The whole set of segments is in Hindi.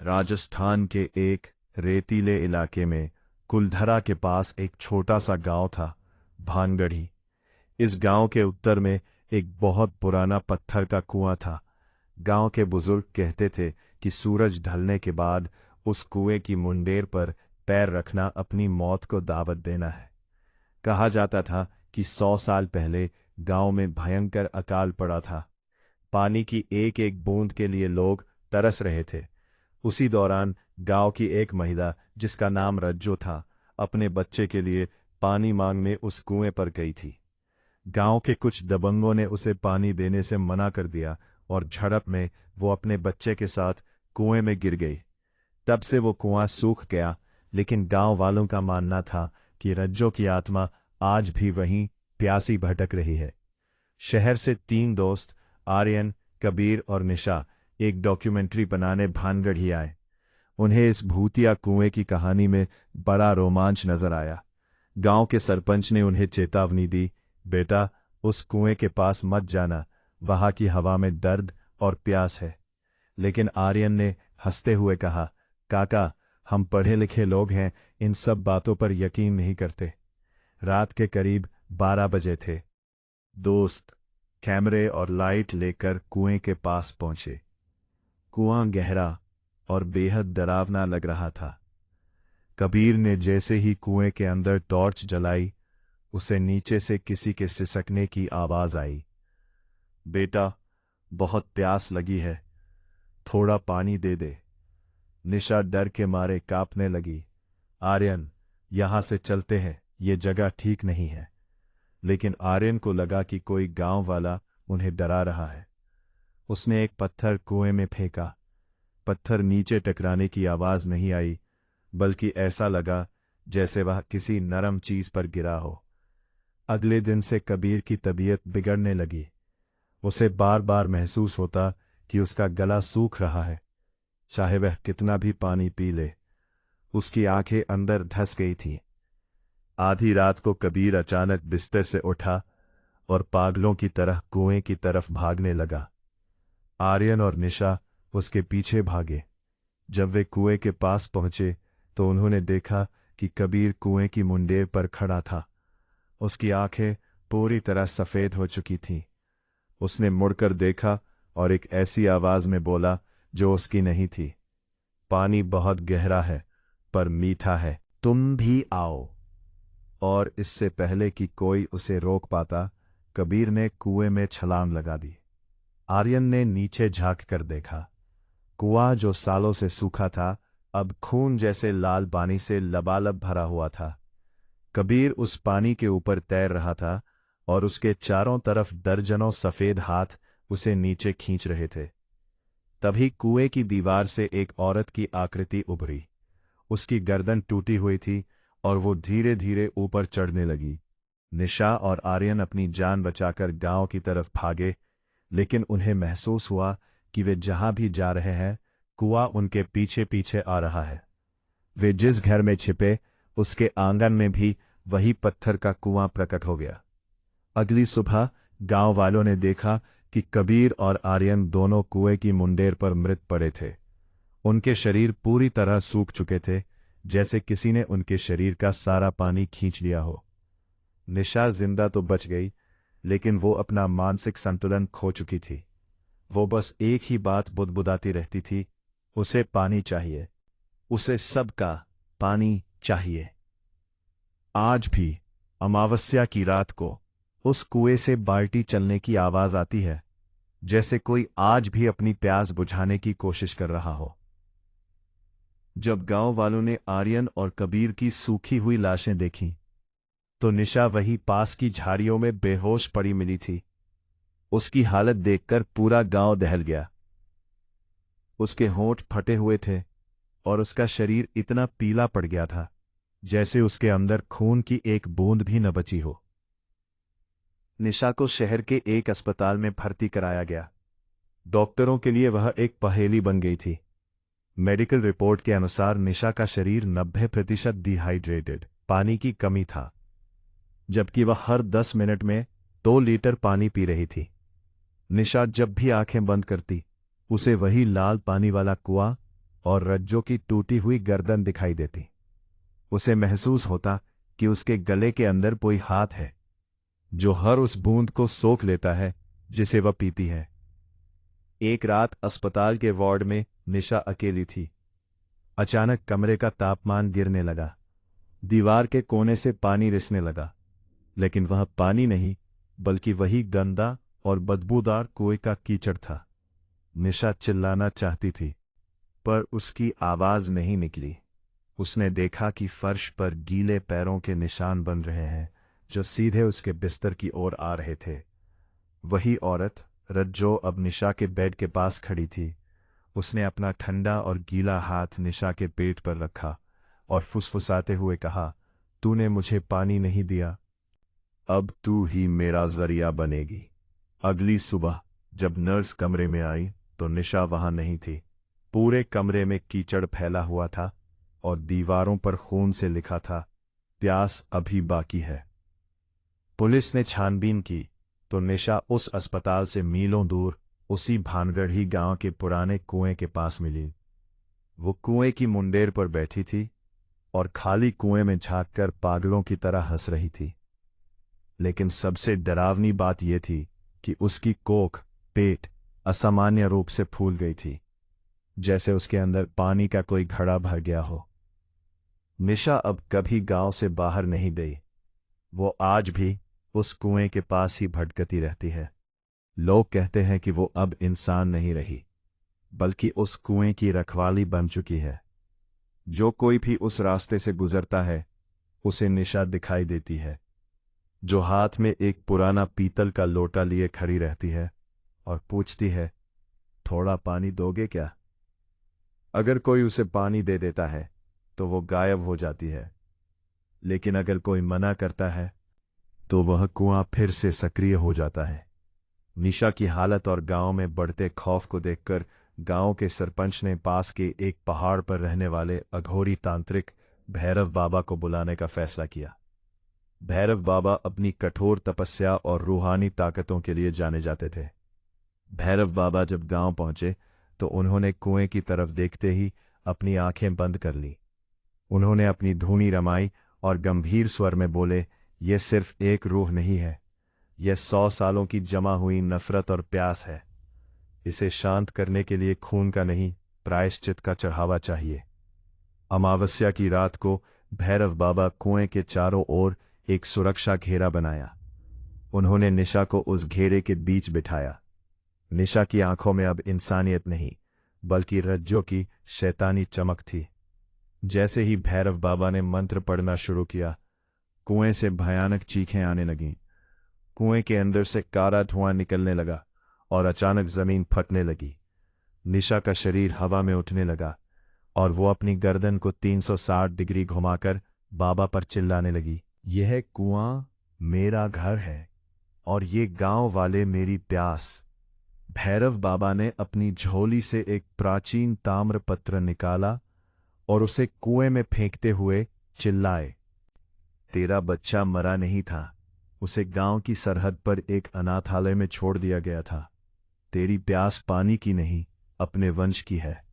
राजस्थान के एक रेतीले इलाके में कुलधरा के पास एक छोटा सा गांव था, भानगढ़ी। इस गांव के उत्तर में एक बहुत पुराना पत्थर का कुआं था। गांव के बुजुर्ग कहते थे कि सूरज ढलने के बाद उस कुएं की मुंडेर पर पैर रखना अपनी मौत को दावत देना है। कहा जाता था कि 100 साल पहले गांव में भयंकर अकाल पड़ा था। पानी की एक एक बूंद के लिए लोग तरस रहे थे। उसी दौरान गांव की एक महिला, जिसका नाम रज्जो था, अपने बच्चे के लिए पानी मांगने उस कुएं पर गई थी। गांव के कुछ दबंगों ने उसे पानी देने से मना कर दिया और झड़प में वो अपने बच्चे के साथ कुएं में गिर गई। तब से वो कुआं सूख गया, लेकिन गांव वालों का मानना था कि रज्जो की आत्मा आज भी वहीं प्यासी भटक रही है। शहर से 3 दोस्त, आर्यन, कबीर और निशा, एक डॉक्यूमेंट्री बनाने भानगढ़ी आए। उन्हें इस भूतिया कुएं की कहानी में बड़ा रोमांच नजर आया। गांव के सरपंच ने उन्हें चेतावनी दी, बेटा, उस कुएं के पास मत जाना, वहां की हवा में दर्द और प्यास है। लेकिन आर्यन ने हंसते हुए कहा, काका, हम पढ़े लिखे लोग हैं, इन सब बातों पर यकीन नहीं करते। रात के करीब 12 बजे थे। दोस्त कैमरे और लाइट लेकर कुएं के पास पहुंचे। कुआं गहरा और बेहद डरावना लग रहा था। कबीर ने जैसे ही कुएं के अंदर टॉर्च जलाई, उसे नीचे से किसी के सिसकने की आवाज आई। बेटा, बहुत प्यास लगी है, थोड़ा पानी दे दे। निशा डर के मारे कांपने लगी। आर्यन, यहां से चलते हैं, ये जगह ठीक नहीं है। लेकिन आर्यन को लगा कि कोई गांव वाला उन्हें डरा रहा है। उसने एक पत्थर कुएं में फेंका। पत्थर नीचे टकराने की आवाज नहीं आई, बल्कि ऐसा लगा जैसे वह किसी नरम चीज पर गिरा हो। अगले दिन से कबीर की तबीयत बिगड़ने लगी। उसे बार बार महसूस होता कि उसका गला सूख रहा है, चाहे वह कितना भी पानी पी ले। उसकी आंखें अंदर धंस गई थीं। आधी रात को कबीर अचानक बिस्तर से उठा और पागलों की तरह कुएं की तरफ भागने लगा। आर्यन और निशा उसके पीछे भागे। जब वे कुएं के पास पहुंचे तो उन्होंने देखा कि कबीर कुएं की मुंडेर पर खड़ा था। उसकी आंखें पूरी तरह सफेद हो चुकी थीं। उसने मुड़कर देखा और एक ऐसी आवाज में बोला जो उसकी नहीं थी, पानी बहुत गहरा है पर मीठा है, तुम भी आओ। और इससे पहले कि कोई उसे रोक पाता, कबीर ने कुएं में छलांग लगा दी। आर्यन ने नीचे झांक कर देखा। कुआं जो सालों से सूखा था, अब खून जैसे लाल पानी से लबालब भरा हुआ था। कबीर उस पानी के ऊपर तैर रहा था और उसके चारों तरफ दर्जनों सफेद हाथ उसे नीचे खींच रहे थे। तभी कुएं की दीवार से एक औरत की आकृति उभरी। उसकी गर्दन टूटी हुई थी और वो धीरे धीरे ऊपर चढ़ने लगी। निशा और आर्यन अपनी जान बचाकर गांव की तरफ भागे, लेकिन उन्हें महसूस हुआ कि वे जहां भी जा रहे हैं, कुआं उनके पीछे पीछे आ रहा है। वे जिस घर में छिपे, उसके आंगन में भी वही पत्थर का कुआं प्रकट हो गया। अगली सुबह गांव वालों ने देखा कि कबीर और आर्यन दोनों कुएं की मुंडेर पर मृत पड़े थे। उनके शरीर पूरी तरह सूख चुके थे, जैसे किसी ने उनके शरीर का सारा पानी खींच लिया हो। निशा जिंदा तो बच गई, लेकिन वो अपना मानसिक संतुलन खो चुकी थी। वो बस एक ही बात बुदबुदाती रहती थी, उसे पानी चाहिए, उसे सबका पानी चाहिए। आज भी अमावस्या की रात को उस कुएं से बाल्टी चलने की आवाज आती है, जैसे कोई आज भी अपनी प्यास बुझाने की कोशिश कर रहा हो। जब गांव वालों ने आर्यन और कबीर की सूखी हुई लाशें देखीं, तो निशा वही पास की झाड़ियों में बेहोश पड़ी मिली थी। उसकी हालत देखकर पूरा गांव दहल गया। उसके होंठ फटे हुए थे और उसका शरीर इतना पीला पड़ गया था जैसे उसके अंदर खून की एक बूंद भी न बची हो। निशा को शहर के एक अस्पताल में भर्ती कराया गया। डॉक्टरों के लिए वह एक पहेली बन गई थी। मेडिकल रिपोर्ट के अनुसार निशा का शरीर 90% डिहाइड्रेटेड, पानी की कमी था, जबकि वह हर 10 मिनट में 2 लीटर पानी पी रही थी। निशा जब भी आंखें बंद करती, उसे वही लाल पानी वाला कुआं और रज्जो की टूटी हुई गर्दन दिखाई देती। उसे महसूस होता कि उसके गले के अंदर कोई हाथ है जो हर उस बूंद को सोख लेता है जिसे वह पीती है। एक रात अस्पताल के वार्ड में निशा अकेली थी। अचानक कमरे का तापमान गिरने लगा। दीवार के कोने से पानी रिसने लगा, लेकिन वह पानी नहीं बल्कि वही गंदा और बदबूदार कुएं का कीचड़ था। निशा चिल्लाना चाहती थी, पर उसकी आवाज नहीं निकली। उसने देखा कि फर्श पर गीले पैरों के निशान बन रहे हैं जो सीधे उसके बिस्तर की ओर आ रहे थे। वही औरत रज्जो अब निशा के बेड के पास खड़ी थी। उसने अपना ठंडा और गीला हाथ निशा के पेट पर रखा और फुसफुसाते हुए कहा, तूने मुझे पानी नहीं दिया, अब तू ही मेरा जरिया बनेगी। अगली सुबह जब नर्स कमरे में आई तो निशा वहां नहीं थी। पूरे कमरे में कीचड़ फैला हुआ था और दीवारों पर खून से लिखा था, प्यास अभी बाकी है। पुलिस ने छानबीन की तो निशा उस अस्पताल से मीलों दूर उसी भानगढ़ी गांव के पुराने कुएं के पास मिली। वो कुएं की मुंडेर पर बैठी थी और खाली कुएं में झांककर पागलों की तरह हंस रही थी। लेकिन सबसे डरावनी बात यह थी कि उसकी कोख, पेट असामान्य रूप से फूल गई थी, जैसे उसके अंदर पानी का कोई घड़ा भर गया हो। निशा अब कभी गांव से बाहर नहीं गई। वो आज भी उस कुएं के पास ही भटकती रहती है। लोग कहते हैं कि वो अब इंसान नहीं रही, बल्कि उस कुएं की रखवाली बन चुकी है। जो कोई भी उस रास्ते से गुजरता है उसे निशा दिखाई देती है, जो हाथ में एक पुराना पीतल का लोटा लिए खड़ी रहती है और पूछती है, थोड़ा पानी दोगे क्या? अगर कोई उसे पानी दे देता है तो वो गायब हो जाती है, लेकिन अगर कोई मना करता है तो वह कुआं फिर से सक्रिय हो जाता है। निशा की हालत और गांव में बढ़ते खौफ को देखकर गांव के सरपंच ने पास के एक पहाड़ पर रहने वाले अघोरी तांत्रिक भैरव बाबा को बुलाने का फैसला किया। भैरव बाबा अपनी कठोर तपस्या और रूहानी ताकतों के लिए जाने जाते थे। भैरव बाबा जब गांव पहुंचे तो उन्होंने कुएं की तरफ देखते ही अपनी आंखें बंद कर ली। उन्होंने अपनी धूनी रमाई और गंभीर स्वर में बोले, यह सिर्फ एक रूह नहीं है, यह 100 सालों की जमा हुई नफरत और प्यास है। इसे शांत करने के लिए खून का नहीं, प्रायश्चित का चढ़ावा चाहिए। अमावस्या की रात को भैरव बाबा कुएं के चारों ओर एक सुरक्षा घेरा बनाया। उन्होंने निशा को उस घेरे के बीच बिठाया। निशा की आंखों में अब इंसानियत नहीं बल्कि रज्जो की शैतानी चमक थी। जैसे ही भैरव बाबा ने मंत्र पढ़ना शुरू किया, कुएं से भयानक चीखें आने लगीं। कुएं के अंदर से काला धुआं निकलने लगा और अचानक जमीन फटने लगी। निशा का शरीर हवा में उठने लगा और वो अपनी गर्दन को 360 डिग्री घुमाकर बाबा पर चिल्लाने लगी, यह कुआं मेरा घर है और ये गांव वाले मेरी प्यास। भैरव बाबा ने अपनी झोली से एक प्राचीन ताम्रपत्र निकाला और उसे कुएं में फेंकते हुए चिल्लाए, तेरा बच्चा मरा नहीं था, उसे गांव की सरहद पर एक अनाथालय में छोड़ दिया गया था। तेरी प्यास पानी की नहीं, अपने वंश की है।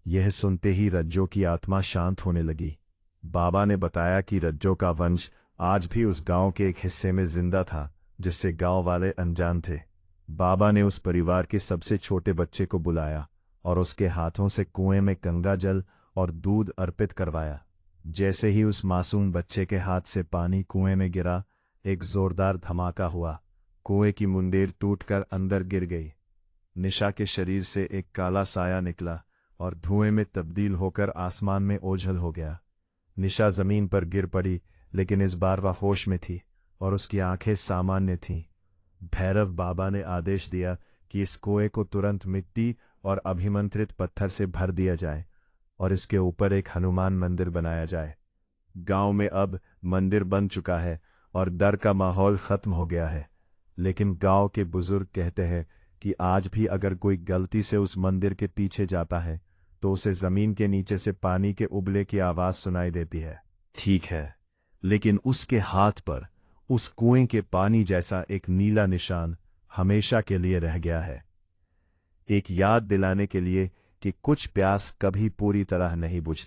यह सुनते ही रज्जो की आत्मा शांत होने लगी। बाबा ने बताया कि रज्जो का वंश आज भी उस गांव के एक हिस्से में जिंदा था जिससे गांव वाले अनजान थे। बाबा ने उस परिवार के सबसे छोटे बच्चे को बुलाया और उसके हाथों से कुएं में गंगा जल और दूध अर्पित करवाया। जैसे ही उस मासूम बच्चे के हाथ से पानी कुएं में गिरा, एक जोरदार धमाका हुआ। कुएं की मुंडेर टूटकर अंदर गिर गई। निशा के शरीर से एक काला साया निकला और धुएं में तब्दील होकर आसमान में ओझल हो गया। निशा जमीन पर गिर पड़ी, लेकिन इस बार वह होश में थी और उसकी आंखें सामान्य थीं। भैरव बाबा ने आदेश दिया कि इस कुएं को तुरंत मिट्टी और अभिमंत्रित पत्थर से भर दिया जाए और इसके ऊपर एक हनुमान मंदिर बनाया जाए। गांव में अब मंदिर बन चुका है और डर का माहौल खत्म हो गया है, लेकिन गांव के बुजुर्ग कहते हैं कि आज भी अगर कोई गलती से उस मंदिर के पीछे जाता है तो उसे जमीन के नीचे से पानी के उबले की आवाज सुनाई देती है। ठीक है, लेकिन उसके हाथ पर उस कुएं के पानी जैसा एक नीला निशान हमेशा के लिए रह गया है, एक याद दिलाने के लिए कि कुछ प्यास कभी पूरी तरह नहीं बुझती।